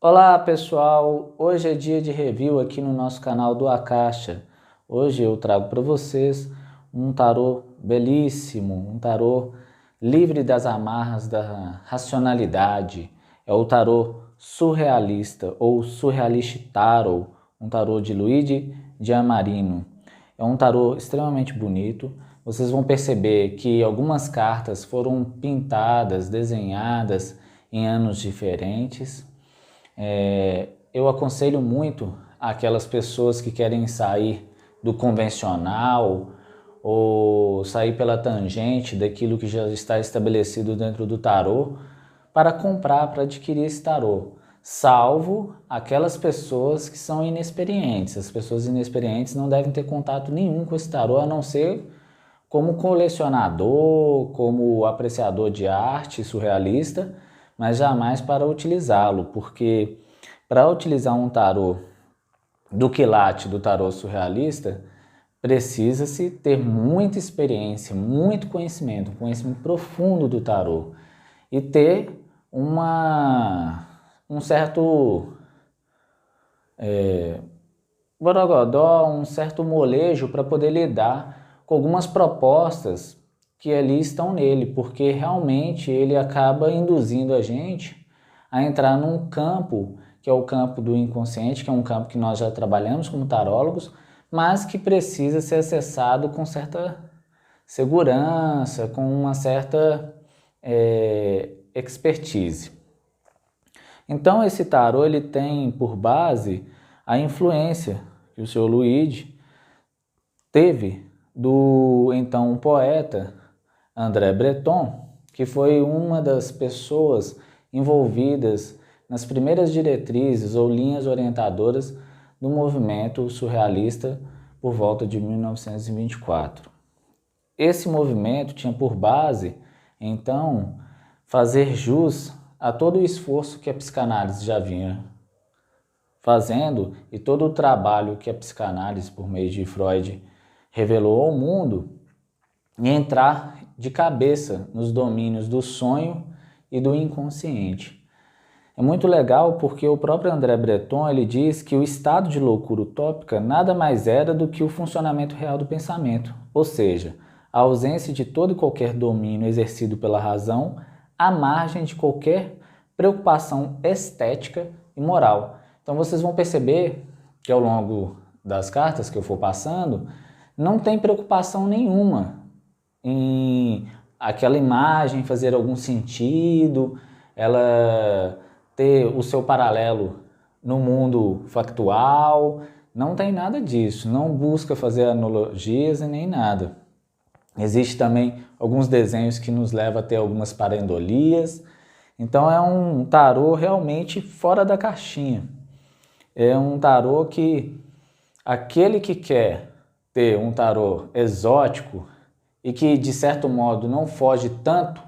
Olá pessoal, hoje é dia de review aqui no nosso canal do Akasha. Hoje eu trago para vocês um tarô belíssimo, um tarô livre das amarras da racionalidade. É o tarô surrealista ou Surrealist Tarot, um tarô de Luigi Giamarino. É um tarô extremamente bonito. Vocês vão perceber que algumas cartas foram pintadas, desenhadas em anos diferentes. Eu aconselho muito aquelas pessoas que querem sair do convencional ou sair pela tangente daquilo que já está estabelecido dentro do tarô para comprar, para adquirir esse tarô, salvo aquelas pessoas que são inexperientes. As pessoas inexperientes não devem ter contato nenhum com esse tarô, a não ser como colecionador, como apreciador de arte surrealista, mas jamais para utilizá-lo, porque para utilizar um tarô do quilate do tarô surrealista, precisa-se ter muita experiência, muito conhecimento, um conhecimento profundo do tarô e ter um certo borogodó, um certo molejo para poder lidar com algumas propostas que ali estão nele, porque realmente ele acaba induzindo a gente a entrar num campo que é o campo do inconsciente, que é um campo que nós já trabalhamos como tarólogos, mas que precisa ser acessado com certa segurança, com uma certa expertise. Então esse tarô ele tem por base a influência que o senhor Luigi teve do então poeta André Breton, que foi uma das pessoas envolvidas nas primeiras diretrizes ou linhas orientadoras do movimento surrealista por volta de 1924. Esse movimento tinha por base, então, fazer jus a todo o esforço que a psicanálise já vinha fazendo e todo o trabalho que a psicanálise, por meio de Freud, revelou ao mundo e entrar de cabeça nos domínios do sonho e do inconsciente. É muito legal porque o próprio André Breton ele diz que o estado de loucura utópica nada mais era do que o funcionamento real do pensamento, ou seja, a ausência de todo e qualquer domínio exercido pela razão à margem de qualquer preocupação estética e moral. Então vocês vão perceber que ao longo das cartas que eu for passando, não tem preocupação nenhuma em aquela imagem fazer algum sentido, ela ter o seu paralelo no mundo factual, não tem nada disso, não busca fazer analogias e nem nada. Existe também alguns desenhos que nos levam a ter algumas parendolias, então é um tarô realmente fora da caixinha. É um tarô que aquele que quer ter um tarô exótico e que de certo modo não foge tanto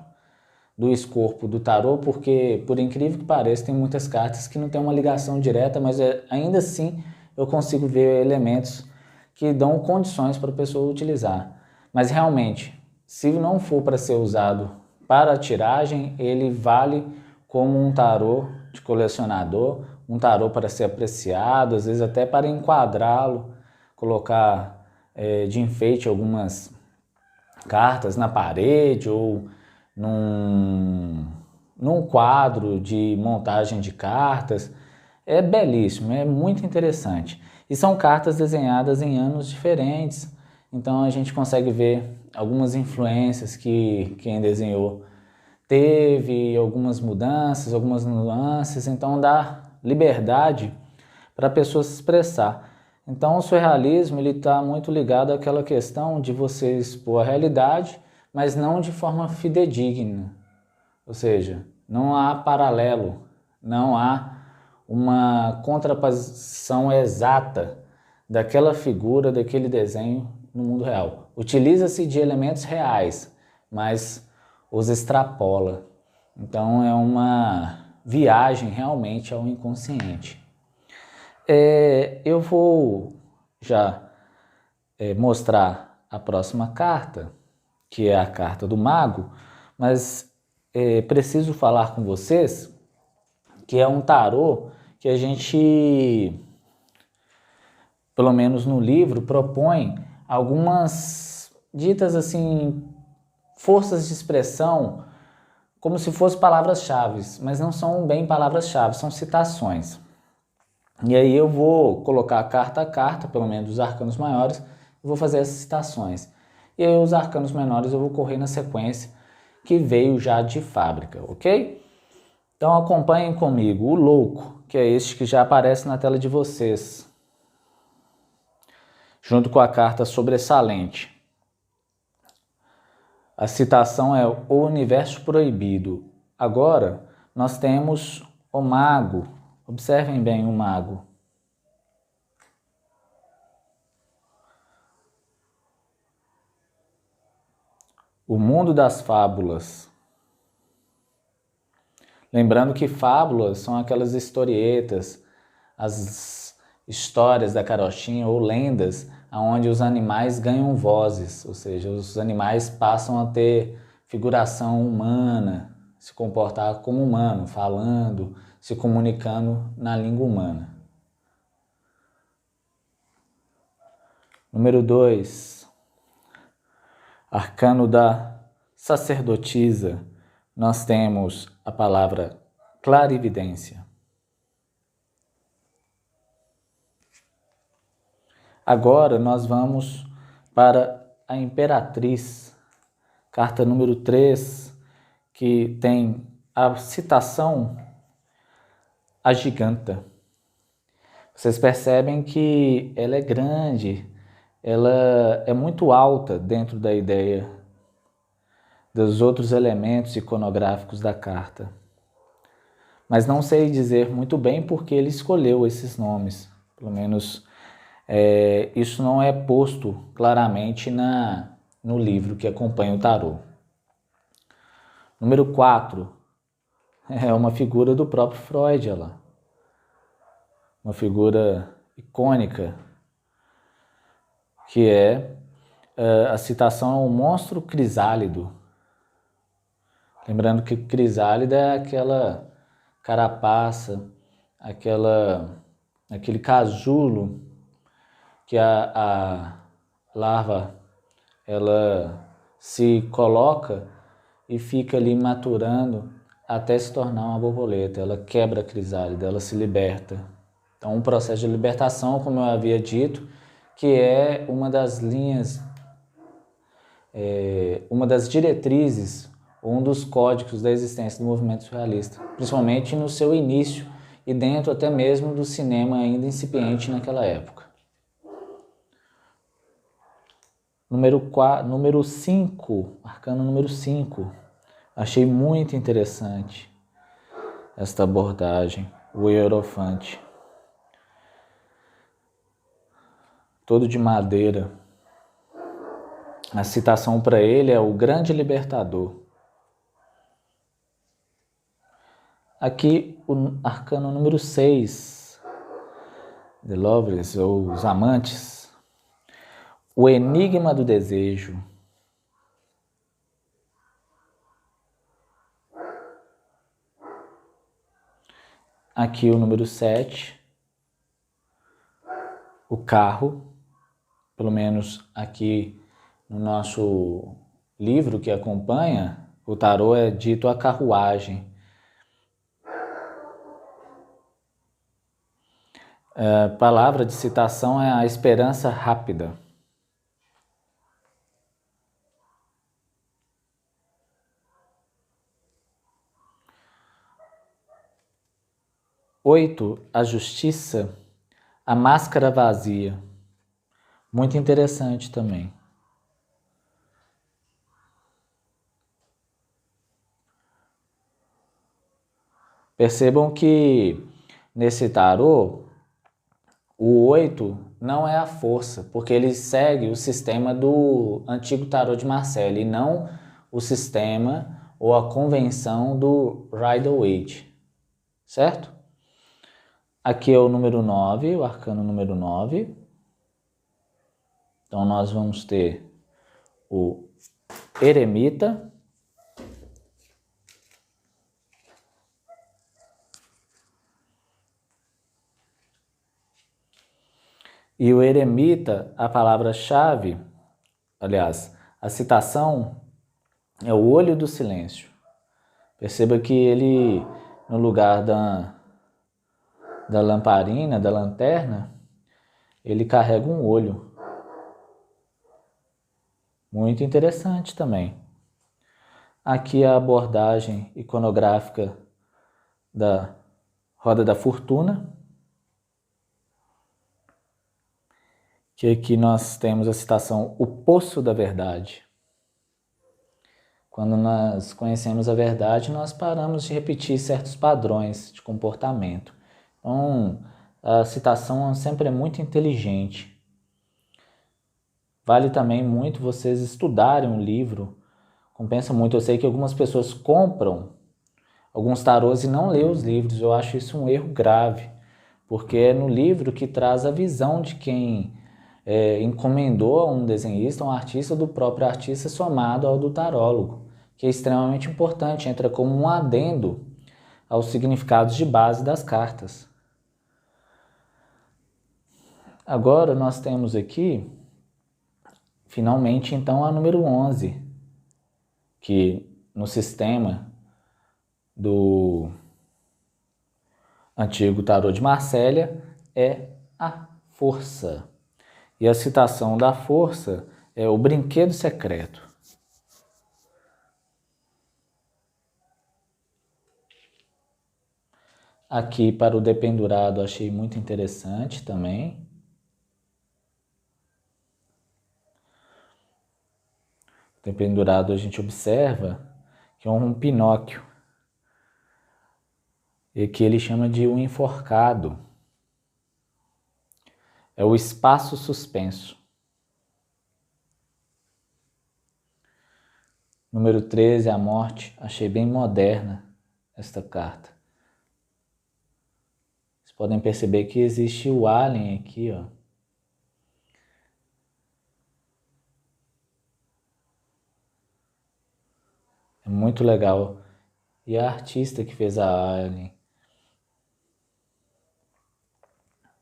do escopo do tarô, porque por incrível que pareça tem muitas cartas que não tem uma ligação direta, mas ainda assim eu consigo ver elementos que dão condições para a pessoa utilizar. Mas realmente, se não for para ser usado para a tiragem, ele vale como um tarô de colecionador, um tarô para ser apreciado, às vezes até para enquadrá-lo, colocar de enfeite algumas cartas na parede ou num quadro de montagem de cartas. É belíssimo, é muito interessante. E são cartas desenhadas em anos diferentes, então a gente consegue ver algumas influências que quem desenhou teve, algumas mudanças, algumas nuances, então dá liberdade para a pessoa se expressar. Então o surrealismo está muito ligado àquela questão de você expor a realidade, mas não de forma fidedigna, ou seja, não há paralelo, não há uma contraposição exata daquela figura, daquele desenho no mundo real. Utiliza-se de elementos reais, mas os extrapola. Então é uma viagem realmente ao inconsciente. Eu vou já mostrar a próxima carta, que é a carta do mago, mas preciso falar com vocês que é um tarô que a gente, pelo menos no livro, propõe algumas ditas assim, forças de expressão, como se fossem palavras-chave, mas não são bem palavras-chave, são citações. E aí eu vou colocar carta a carta, pelo menos os arcanos maiores, e vou fazer essas citações. E aí os arcanos menores eu vou correr na sequência que veio já de fábrica, ok? Então acompanhem comigo o louco, que é este que já aparece na tela de vocês, junto com a carta sobressalente. A citação é o universo proibido. Agora nós temos o mago. Observem bem o mago. O mundo das fábulas. Lembrando que fábulas são aquelas historietas, as histórias da carochinha ou lendas, onde os animais ganham vozes, ou seja, os animais passam a ter figuração humana, se comportar como humano, falando, se comunicando na língua humana. Número 2. Arcano da sacerdotisa. Nós temos a palavra clarividência. Agora nós vamos para a imperatriz, carta número 3, que tem a citação a giganta. Vocês percebem que ela é grande, ela é muito alta dentro da ideia dos outros elementos iconográficos da carta. Mas não sei dizer muito bem porque ele escolheu esses nomes. Pelo menos isso não é posto claramente no livro que acompanha o tarô. Número 4 é uma figura do próprio Freud, olha lá. Uma figura icônica, que é a citação ao monstro crisálido. Lembrando que crisálida é aquela carapaça, aquele casulo que a larva ela se coloca e fica ali maturando até se tornar uma borboleta. Ela quebra a crisálida, ela se liberta. Então, um processo de libertação, como eu havia dito, que é uma das linhas, uma das diretrizes, um dos códigos da existência do movimento surrealista, principalmente no seu início e dentro até mesmo do cinema ainda incipiente naquela época. Número 5, arcano número 5. Achei muito interessante esta abordagem, o Hierofante. Todo de madeira. A citação para ele é o grande libertador. Aqui o arcano número 6, The Lovers, ou os amantes. O enigma do desejo. Aqui o número 7, o carro. Pelo menos aqui no nosso livro que acompanha, o tarô é dito a carruagem. A palavra de citação é a esperança rápida. Oito, a justiça, a máscara vazia. Muito interessante também. Percebam que nesse tarô, o 8 não é a força, porque ele segue o sistema do antigo tarô de Marseille, e não o sistema ou a convenção do Rider-Waite, certo? Aqui é o número 9, o arcano número 9. Então nós vamos ter o eremita, E o eremita, a palavra-chave, aliás, a citação é o olho do silêncio. Perceba que ele, no lugar da lamparina, da lanterna, ele carrega um olho. Muito interessante também. Aqui a abordagem iconográfica da Roda da Fortuna, que aqui nós temos a citação O Poço da Verdade. Quando nós conhecemos a verdade, nós paramos de repetir certos padrões de comportamento. Então, a citação sempre é muito inteligente. Vale também muito vocês estudarem um livro. Compensa muito. Eu sei que algumas pessoas compram alguns tarôs e não lê os livros. Eu acho isso um erro grave, porque é no livro que traz a visão de quem encomendou a um desenhista, um artista, do próprio artista somado ao do tarólogo, que é extremamente importante, entra como um adendo aos significados de base das cartas. Agora nós temos aqui, finalmente, então, a número 11, que no sistema do antigo tarô de Marsella é a força. E a citação da força é o brinquedo secreto. Aqui para o dependurado achei muito interessante também. O dependurado a gente observa que é um Pinóquio. E que ele chama de um enforcado. É o espaço suspenso. Número 13, a morte. Achei bem moderna esta carta. Vocês podem perceber que existe o alien aqui, ó. É muito legal. E a artista que fez a alien,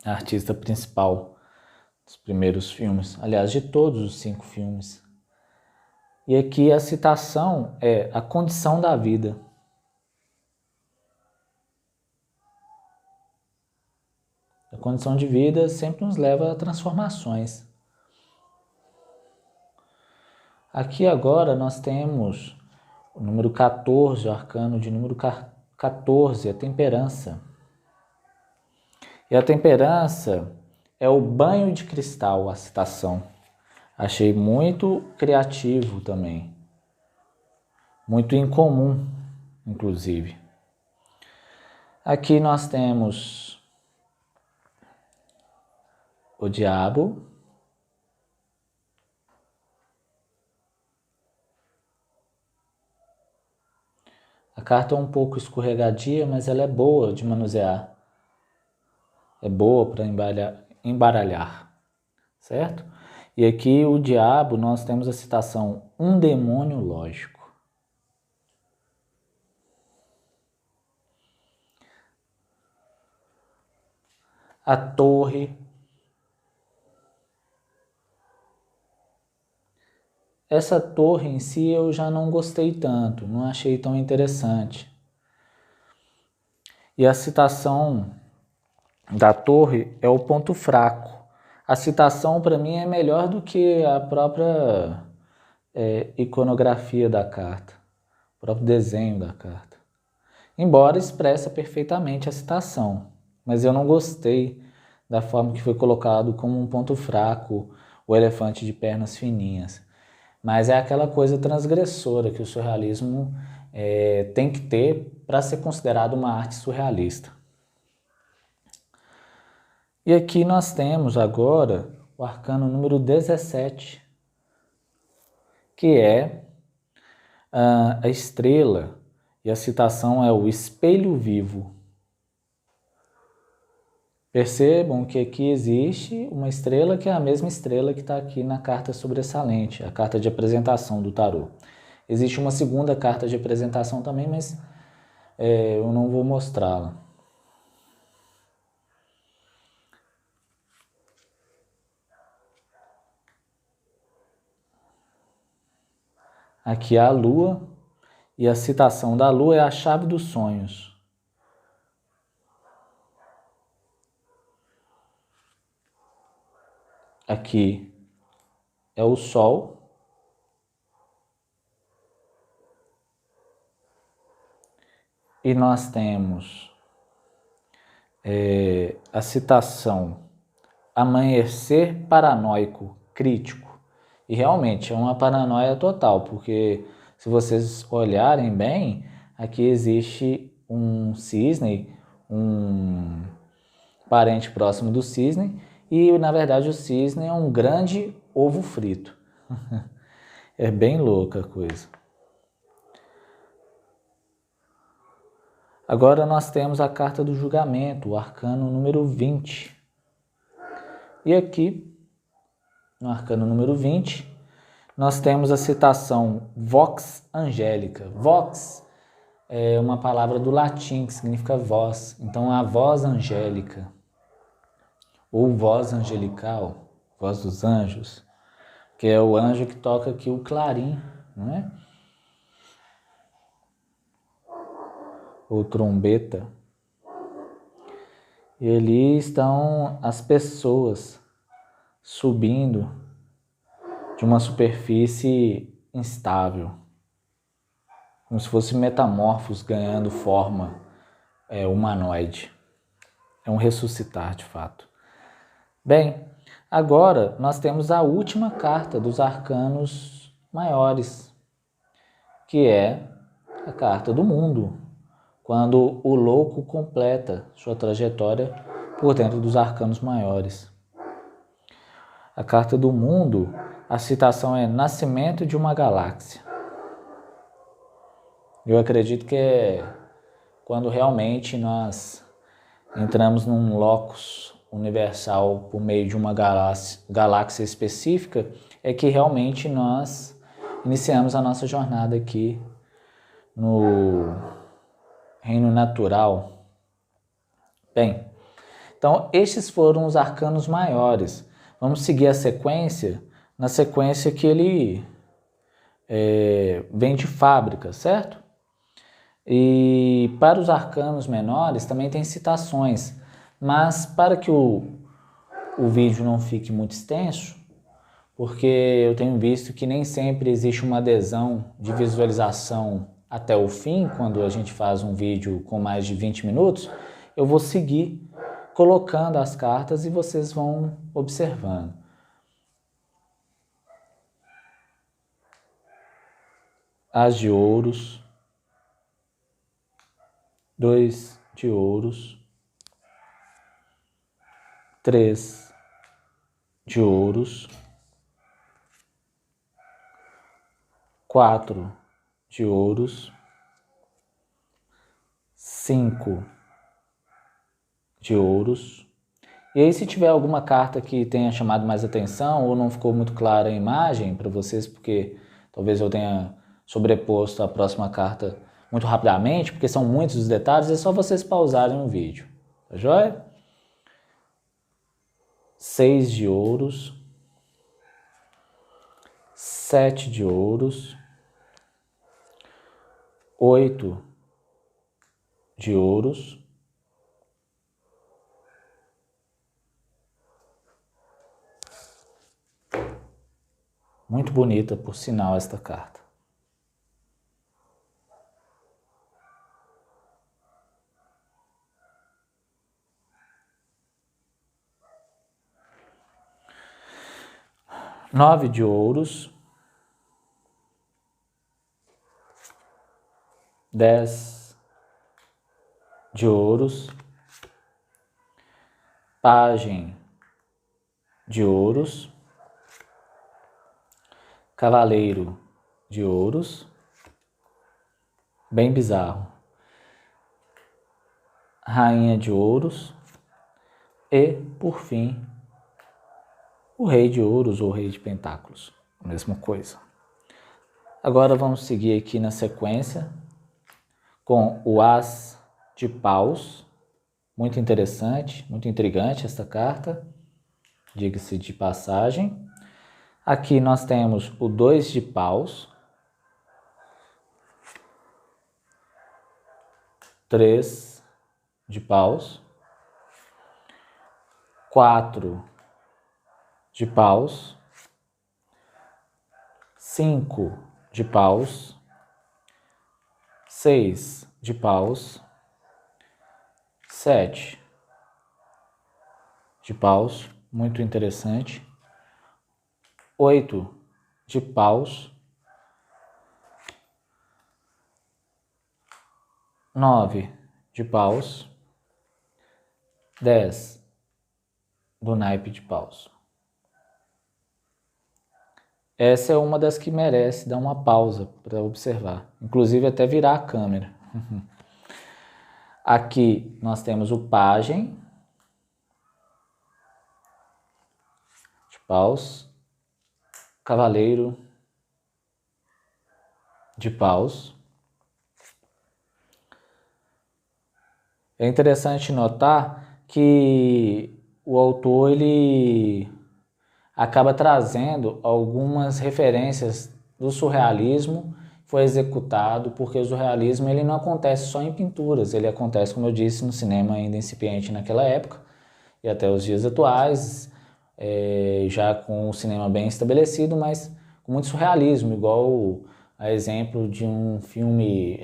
a artista principal dos primeiros filmes, aliás, de todos os 5 filmes. E aqui a citação é a condição da vida. A condição de vida sempre nos leva a transformações. Aqui agora nós temos o número 14, o arcano de número 14, a temperança. E a temperança é o banho de cristal, a citação. Achei muito criativo também. Muito incomum, inclusive. Aqui nós temos o diabo. A carta é um pouco escorregadia, mas ela é boa de manusear. É boa para embaralhar, certo? E aqui o diabo, nós temos a citação, um demônio lógico. A torre. Essa torre em si eu já não gostei tanto, não achei tão interessante. E a citação da torre é o ponto fraco. A citação para mim é melhor do que a própria iconografia da carta, o próprio desenho da carta. Embora expressa perfeitamente a citação, mas eu não gostei da forma que foi colocado como um ponto fraco o elefante de pernas fininhas. Mas é aquela coisa transgressora que o surrealismo tem que ter para ser considerado uma arte surrealista. E aqui nós temos agora o arcano número 17, que é a estrela, e a citação é o espelho vivo. Percebam que aqui existe uma estrela que é a mesma estrela que está aqui na carta sobressalente, a carta de apresentação do tarô. Existe uma segunda carta de apresentação também, mas eu não vou mostrá-la. Aqui a lua, e a citação da lua é a chave dos sonhos. Aqui é o sol. E nós temos a citação amanhecer paranoico crítico. E realmente é uma paranoia total, porque se vocês olharem bem, aqui existe um cisne, um parente próximo do cisne, e na verdade o cisne é um grande ovo frito. É bem louca a coisa. Agora nós temos a carta do julgamento, o arcano número 20. E aqui, no arcano número 20, nós temos a citação vox angélica. Vox é uma palavra do latim que significa voz. Então, a voz angélica, ou voz angelical, voz dos anjos, que é o anjo que toca aqui o clarim, não é? Ou trombeta. E ali estão as pessoas subindo de uma superfície instável, como se fosse metamorfos ganhando forma humanoide. É um ressuscitar de fato. Bem, agora nós temos a última carta dos arcanos maiores, que é a carta do mundo, quando o louco completa sua trajetória por dentro dos arcanos maiores. A carta do mundo, a citação é nascimento de uma galáxia. Eu acredito que é quando realmente nós entramos num locus universal por meio de uma galáxia específica, é que realmente nós iniciamos a nossa jornada aqui no reino natural. Bem, então estes foram os arcanos maiores. Vamos seguir a sequência, na sequência que ele vem de fábrica, certo? E para os arcanos menores também tem citações, mas para que o vídeo não fique muito extenso, porque eu tenho visto que nem sempre existe uma adesão de visualização até o fim, quando a gente faz um vídeo com mais de 20 minutos, eu vou seguir colocando as cartas e vocês vão observando. As de ouros, 2 de ouros, 3 de ouros, 4 de ouros, 5 de ouros. E aí, se tiver alguma carta que tenha chamado mais atenção ou não ficou muito clara a imagem para vocês, porque talvez eu tenha sobreposto a próxima carta muito rapidamente, porque são muitos os detalhes, é só vocês pausarem o vídeo, tá joia? 6 de ouros, 7 de ouros, 8 de ouros, 'Muito bonita, por sinal, esta carta. 9 de ouros, 10 de ouros, Pagem de ouros, Cavaleiro de ouros, bem bizarro, Rainha de ouros e, por fim, o Rei de ouros ou Rei de pentáculos, a mesma coisa. Agora vamos seguir aqui na sequência com o As de paus, muito interessante, muito intrigante esta carta, diga-se de passagem. Aqui nós temos o 2 de paus, 3 de paus, 4 de paus, 5 de paus, 6 de paus, 7 de paus, muito interessante, 8 de paus, 9 de paus, 10 do naipe de paus. Essa é uma das que merece dar uma pausa para observar, inclusive até virar a câmera. Aqui nós temos o pajem de paus, cavaleiro de paus. É interessante notar que o autor ele acaba trazendo algumas referências do surrealismo que foi executado, porque o surrealismo ele não acontece só em pinturas, ele acontece, como eu disse, no cinema ainda incipiente naquela época e até os dias atuais, já com o cinema bem estabelecido, mas com muito surrealismo, igual a exemplo de um filme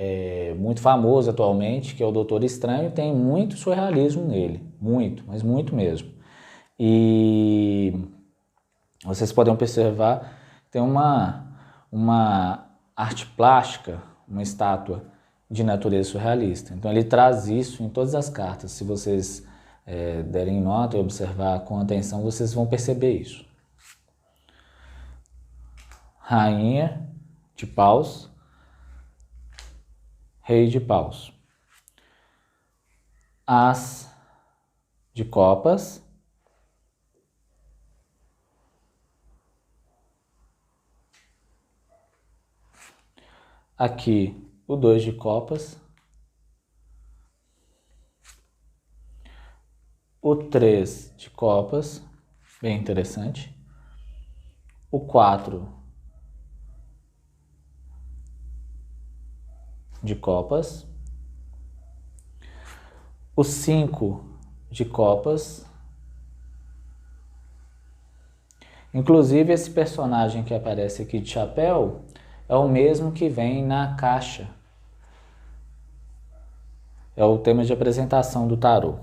muito famoso atualmente, que é o Doutor Estranho, tem muito surrealismo nele, muito, mas muito mesmo. E vocês podem observar, tem uma arte plástica, uma estátua de natureza surrealista. Então ele traz isso em todas as cartas. Se vocês derem nota e observar com atenção, vocês vão perceber isso. Rainha de paus, rei de paus. As de copas, aqui o 2 de copas, o 3 de copas, bem interessante, o 4 de copas, o 5 de copas. Inclusive esse personagem que aparece aqui de chapéu é o mesmo que vem na caixa. É o tema de apresentação do tarô.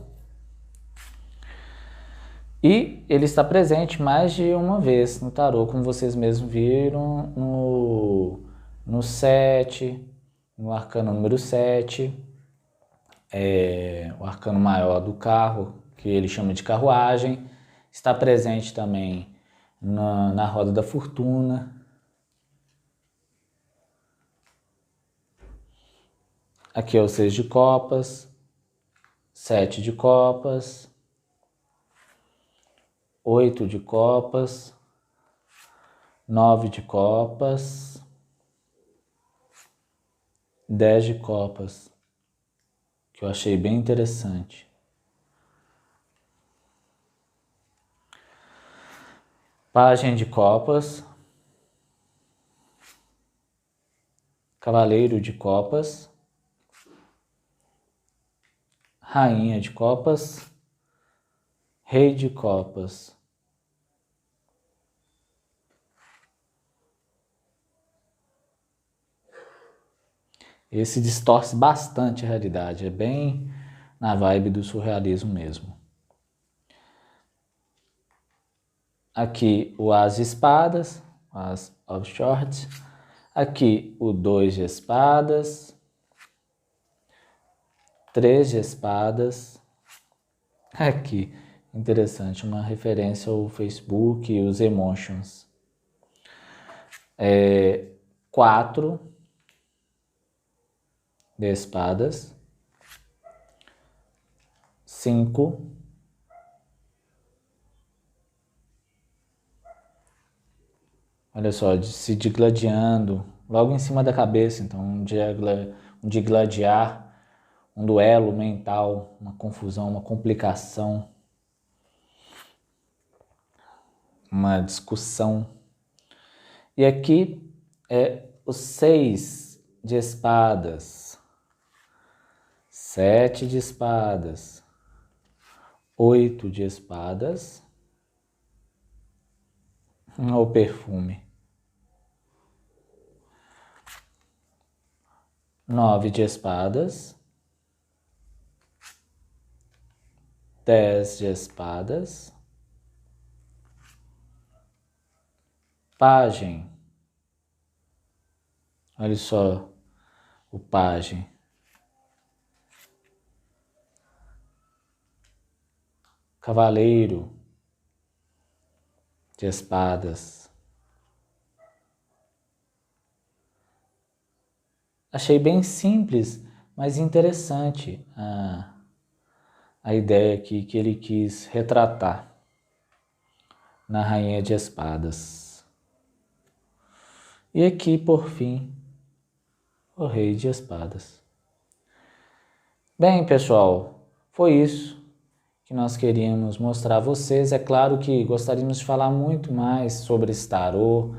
E ele está presente mais de uma vez no tarô, como vocês mesmos viram no 7, no arcano número 7, o arcano maior do carro, que ele chama de carruagem. Está presente também na roda da fortuna. Aqui é o 6 de copas, 7 de copas, 8 de copas, 9 de copas, 10 de copas, que eu achei bem interessante. Pajem de copas, cavaleiro de copas, rainha de copas, rei de copas. Esse distorce bastante a realidade, é bem na vibe do surrealismo mesmo. Aqui o as de espadas, as of swords. Aqui o 2 de espadas, 3 de espadas. Aqui, interessante, uma referência ao Facebook e os emotions. 4 de espadas, 5, olha só, se digladiando logo em cima da cabeça, então um digladiar, um duelo mental, uma confusão, uma complicação, uma discussão. E aqui é o 6 de espadas, 7 de espadas, 8 de espadas, o perfume, 9 de espadas, 10 de espadas, pajem, olha só o pajem, cavaleiro de espadas. Achei bem simples, mas interessante a ideia aqui que ele quis retratar na Rainha de Espadas. E aqui, por fim, o Rei de Espadas. Bem, pessoal, foi isso que nós queríamos mostrar a vocês. É claro que gostaríamos de falar muito mais sobre esse tarô,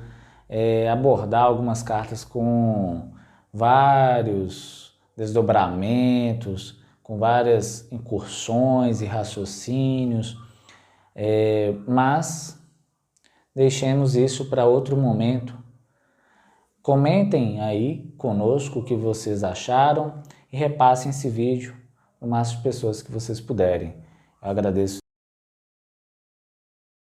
abordar algumas cartas com vários desdobramentos, com várias incursões e raciocínios, mas deixemos isso para outro momento. Comentem aí conosco o que vocês acharam e repassem esse vídeo o máximo de pessoas que vocês puderem. Eu agradeço